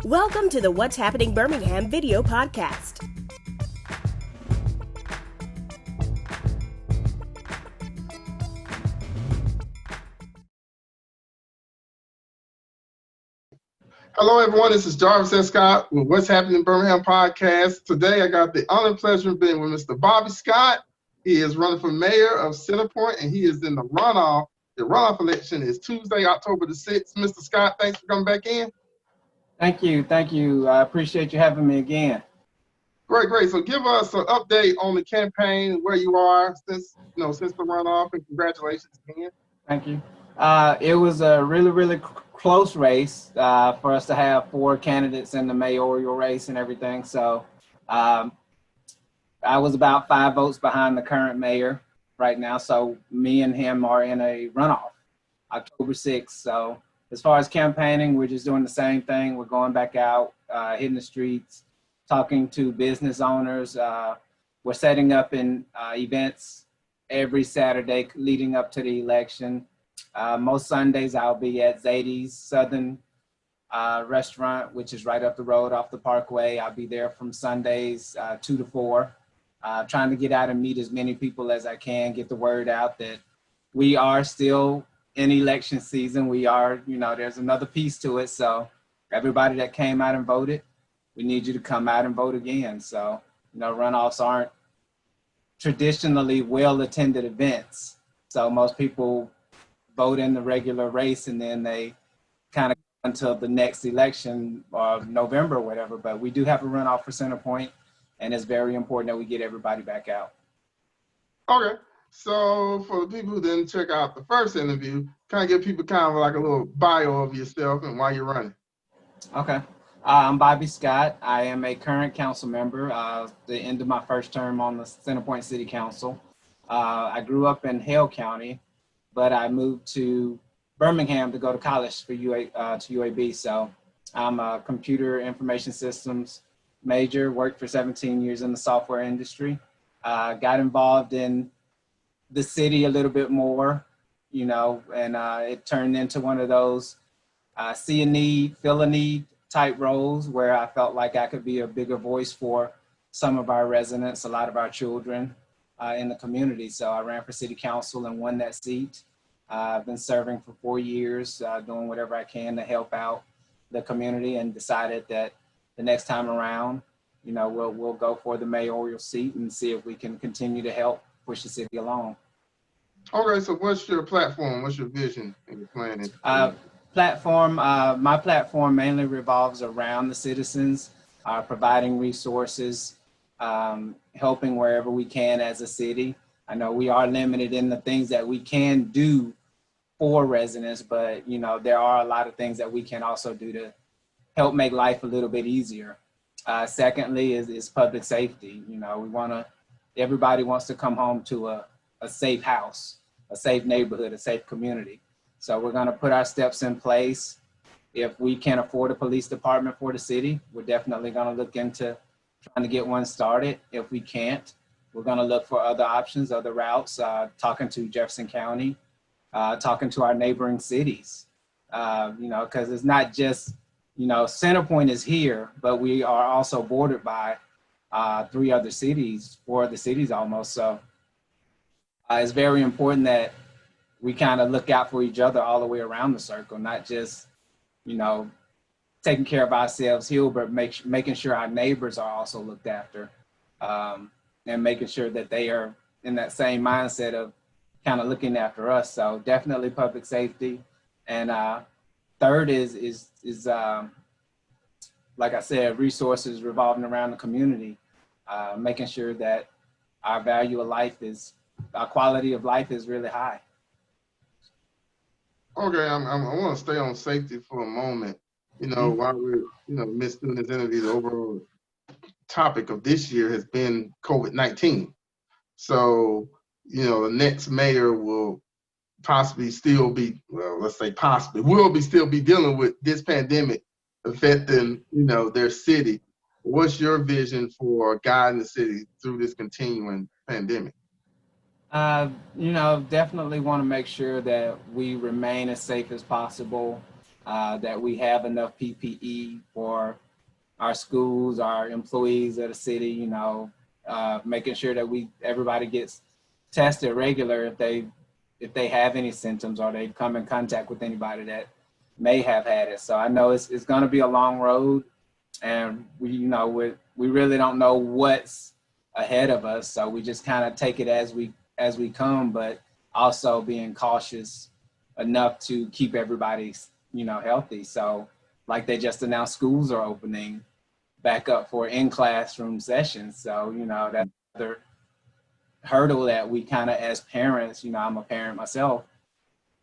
Welcome to the What's Happening Birmingham video podcast. Hello, everyone. This is Jarvis S. Scott with What's Happening Birmingham podcast. Today, I got the honor and pleasure of being with Mr. Bobby Scott. He is running for mayor of Centerpoint, and he is in the runoff. The runoff election is Tuesday, October the 6th. Mr. Scott, thanks for coming back in. Thank you. I appreciate you having me again. Great. So give us an update on the campaign, where you are since the runoff, and congratulations again. Thank you. It was a really close race for us to have 4 candidates in the mayoral race and everything. So I was about 5 votes behind the current mayor right now. So me and him are in a runoff October 6th. So as far as campaigning, we're just doing the same thing. We're going back out, hitting the streets, talking to business owners. We're setting up in events every Saturday leading up to the election. Most Sundays I'll be at Zadie's Southern restaurant, which is right up the road off the Parkway. I'll be there from Sundays 2 to 4, trying to get out and meet as many people as I can, get the word out that we are still in election season. We are, there's another piece to it. So everybody that came out and voted, we need you to come out and vote again. So, runoffs aren't traditionally well-attended events. So most people vote in the regular race and then they kind of until the next election or November or whatever. But we do have a runoff for Centerpoint, and it's very important that we get everybody back out. Okay. So for the people who didn't check out the first interview, kind of give people kind of like a little bio of yourself and why you're running. Okay. I'm Bobby Scott. I am a current council member, the end of my first term on the Centerpoint City Council. I grew up in Hale County, but I moved to Birmingham to go to college for UAB. So I'm a computer information systems major, worked for 17 years in the software industry, got involved in the city a little bit more, and it turned into one of those see a need, feel a need type roles where I felt like I could be a bigger voice for some of our residents, a lot of our children in the community. So I ran for city council and won that seat. I've been serving for 4 years, doing whatever I can to help out the community, and decided that the next time around, we'll go for the mayoral seat and see if we can continue to help push the city along. Okay, so what's your platform? What's your vision and your planning? My platform mainly revolves around the citizens, providing resources, helping wherever we can as a city. I know we are limited in the things that we can do for residents, but there are a lot of things that we can also do to help make life a little bit easier. Secondly is public safety. Everybody wants to come home to a safe house, a safe neighborhood, a safe community. So we're going to put our steps in place. If we can't afford a police department for the city, we're definitely going to look into trying to get one started. If we can't, we're going to look for other options, other routes, talking to Jefferson County, talking to our neighboring cities, because it's not just, Centerpoint is here, but we are also bordered by 4 other cities almost. So it's very important that we kind of look out for each other all the way around the circle, not just, taking care of ourselves here, but making sure our neighbors are also looked after, and making sure that they are in that same mindset of kind of looking after us. So definitely public safety. And third is like I said, resources revolving around the community, making sure that our our quality of life is really high. Okay, I want to stay on safety for a moment. While we're, midst doing this interview, the overall topic of this year has been COVID-19. So, the next mayor will possibly still be, will still be dealing with this pandemic affecting, their city. What's your vision for guiding the city through this continuing pandemic? Definitely want to make sure that we remain as safe as possible. that we have enough PPE for our schools, our employees of the city, you know, making sure that everybody gets tested regular if they have any symptoms or they come in contact with anybody that may have had it. So I know it's going to be a long road, and we really don't know what's ahead of us. So we just kind of take it as we come, but also being cautious enough to keep everybody, healthy. So like they just announced, schools are opening back up for in-classroom sessions. So, that's another hurdle that we kind of, as parents, I'm a parent myself,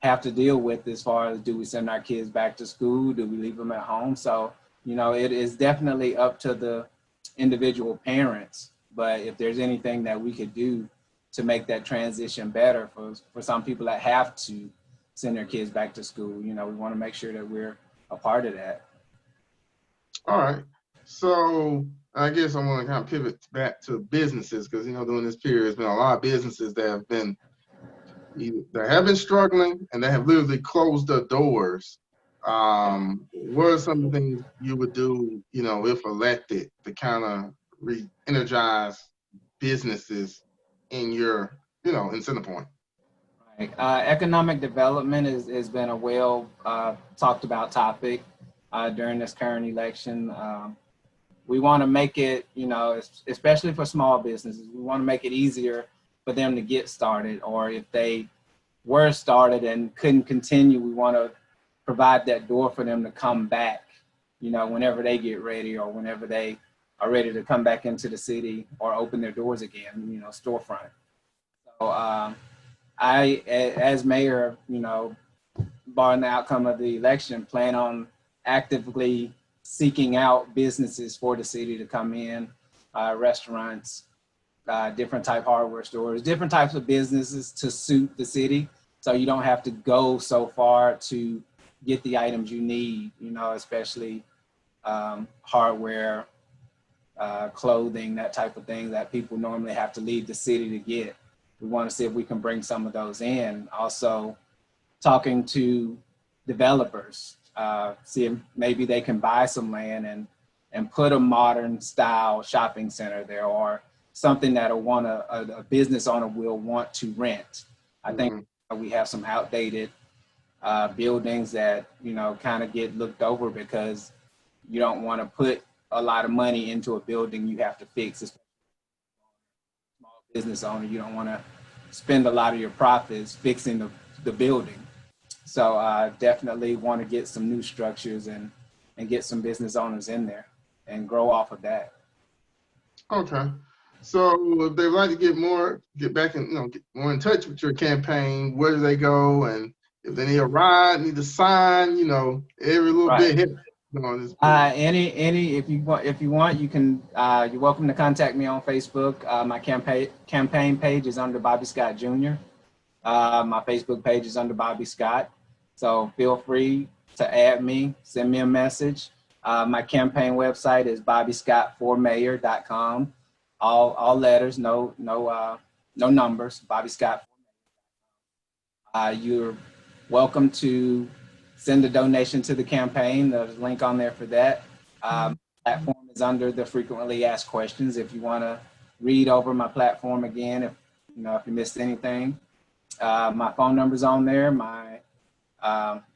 have to deal with as far as, do we send our kids back to school? Do we leave them at home? So, it is definitely up to the individual parents. But if there's anything that we could do to make that transition better for some people that have to send their kids back to school, we want to make sure that we're a part of that. All right. So I guess I want to kind of pivot back to businesses, because, during this period, there's been a lot of businesses that have been struggling and they have literally closed their doors. What are some of the things you would do, if elected, to kind of re-energize businesses in your, in Centerpoint? Right. Economic development has been a well talked about topic during this current election. We want to make it, especially for small businesses, we want to make it easier for them to get started, or if they were started and couldn't continue, we want to provide that door for them to come back, whenever they get ready, or whenever they are ready to come back into the city or open their doors again, storefront. So I, as mayor, barring the outcome of the election, plan on actively seeking out businesses for the city to come in, restaurants, different type hardware stores, different types of businesses to suit the city. So you don't have to go so far to get the items you need, especially hardware, clothing, that type of thing that people normally have to leave the city to get. We want to see if we can bring some of those in. Also talking to developers, see if maybe they can buy some land and put a modern style shopping center there, or something that a business owner will want to rent. I think we have some outdated buildings that, kind of get looked over because you don't want to put a lot of money into a building you have to fix. As a small business owner, you don't want to spend a lot of your profits fixing the building. So I definitely want to get some new structures and get some business owners in there and grow off of that. Okay. So if they'd like to get back and, get more in touch with your campaign, where do they go? And if they need a ride, need to sign, every little bit hit. If you want, you can, you're welcome to contact me on Facebook. My campaign page is under Bobby Scott Jr. My Facebook page is under Bobby Scott. So feel free to add me, send me a message. My campaign website is bobbyscott4mayor.com. All letters, no numbers, Bobby Scott. You're welcome to send a donation to the campaign. There's a link on there for that. Platform is under the frequently asked questions. If you want to read over my platform again, if you missed anything, my phone number's on there.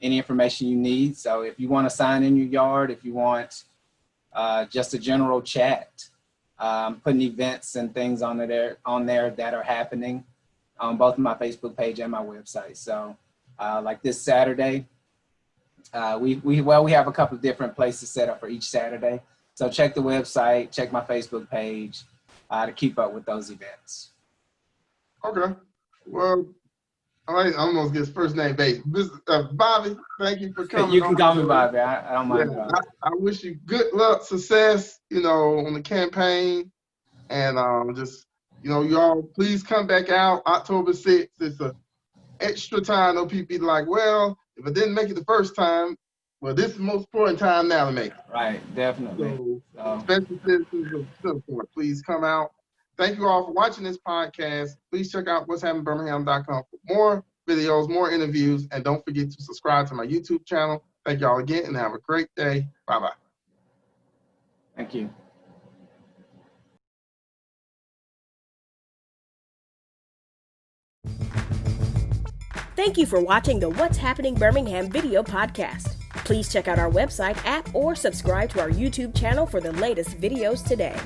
Any information you need. So if you want to sign in your yard, if you want just a general chat, putting events and things on there that are happening on both my Facebook page and my website. So like this Saturday, we have a couple of different places set up for each Saturday. So check the website, check my Facebook page to keep up with those events. Okay. Well, I almost get first name base. Bobby, thank you for coming. You can call me Bobby. I don't mind. Yeah, I wish you good luck, success, on the campaign. And just, y'all please come back out October 6th. It's an extra time. No people be like, well, if I didn't make it the first time, well, this is the most important time now to make it. Right, definitely. So, especially citizens of Centerpoint, please come out. Thank you all for watching this podcast. Please check out what'shappenedbirmingham.com for more videos, more interviews, and don't forget to subscribe to my YouTube channel Thank y'all again, and have a great day. Bye-bye. Thank you. Thank you for watching the What's Happening Birmingham video podcast. Please check out our website, app, or subscribe to our YouTube channel for the latest videos today.